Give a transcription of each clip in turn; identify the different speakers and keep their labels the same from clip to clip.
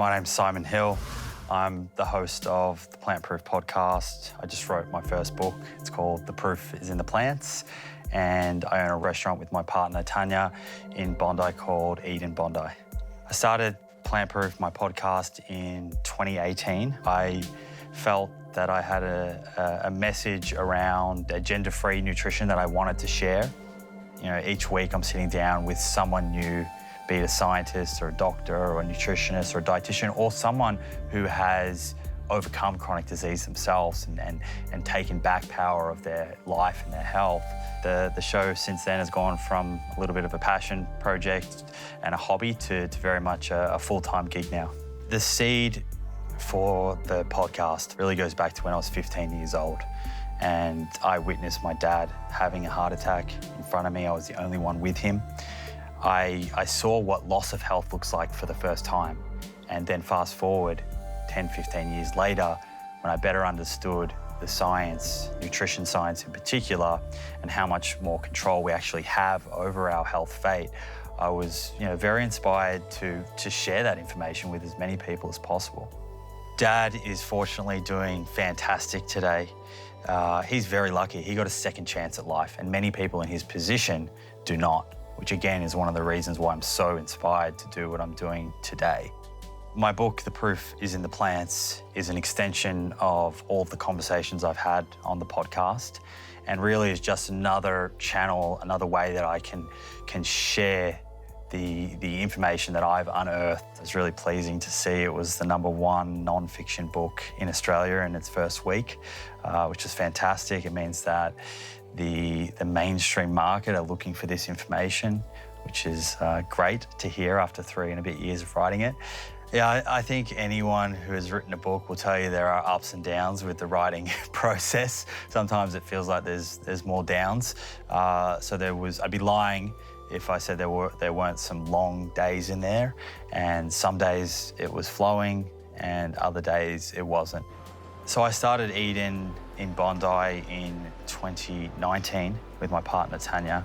Speaker 1: My name's Simon Hill. I'm the host of the Plantproof podcast. I just wrote my first book. It's called The Proof is in the Plants. And I own a restaurant with my partner, Tanya, in Bondi called Eden Bondi. I started Plantproof, my podcast, in 2018. I felt that I had a message around agenda-free nutrition that I wanted to share. You know, each week I'm sitting down with someone new, be it a scientist or a doctor or a nutritionist or a dietitian or someone who has overcome chronic disease themselves and taken back power of their life and their health. The show since then has gone from a little bit of a passion project and a hobby to very much a full-time gig now. The seed for the podcast really goes back to when I was 15 years old. And I witnessed my dad having a heart attack in front of me. I was the only one with him. I saw what loss of health looks like for the first time. And then fast forward 10, 15 years later, when I better understood the science, nutrition science in particular, and how much more control we actually have over our health fate, I was very inspired to share that information with as many people as possible. Dad is fortunately doing fantastic today. He's very lucky. He got a second chance at life, and many people in his position do not, which again is one of the reasons why I'm so inspired to do what I'm doing today. My book, The Proof is in the Plants, is an extension of all of the conversations I've had on the podcast, and really is just another channel, another way that I can share the information that I've unearthed. It's really pleasing to see it was the #1 non-fiction book in Australia in its first week, which is fantastic. It means that the mainstream market are looking for this information, which is great to hear after 3 and a bit years of writing it. Yeah, I think anyone who has written a book will tell you there are ups and downs with the writing process. Sometimes it feels like there's more downs. I'd be lying if I said there weren't some long days in there, and some days it was flowing and other days it wasn't. So I started Eden in Bondi in 2019 with my partner Tanya,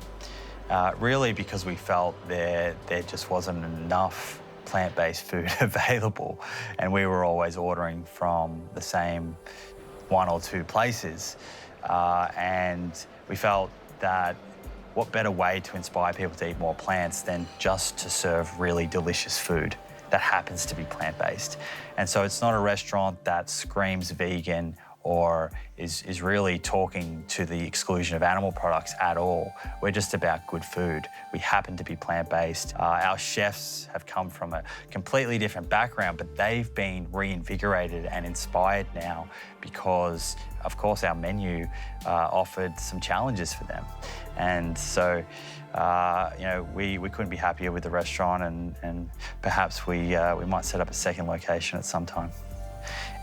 Speaker 1: really because we felt there just wasn't enough plant-based food available, and we were always ordering from the same 1 or 2 places, and we felt that what better way to inspire people to eat more plants than just to serve really delicious food that happens to be plant-based. And so it's not a restaurant that screams vegan or is really talking to the exclusion of animal products at all. We're just about good food. We happen to be plant-based. Our chefs have come from a completely different background, but they've been reinvigorated and inspired now because, of course, our menu offered some challenges for them. And so, we couldn't be happier with the restaurant, and perhaps we might set up a second location at some time.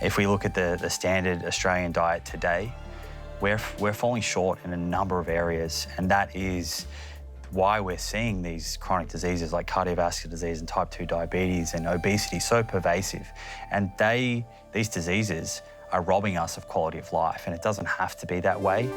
Speaker 1: If we look at the standard Australian diet today, we're falling short in a number of areas, and that is why we're seeing these chronic diseases like cardiovascular disease and type 2 diabetes and obesity so pervasive. And these diseases are robbing us of quality of life, and it doesn't have to be that way.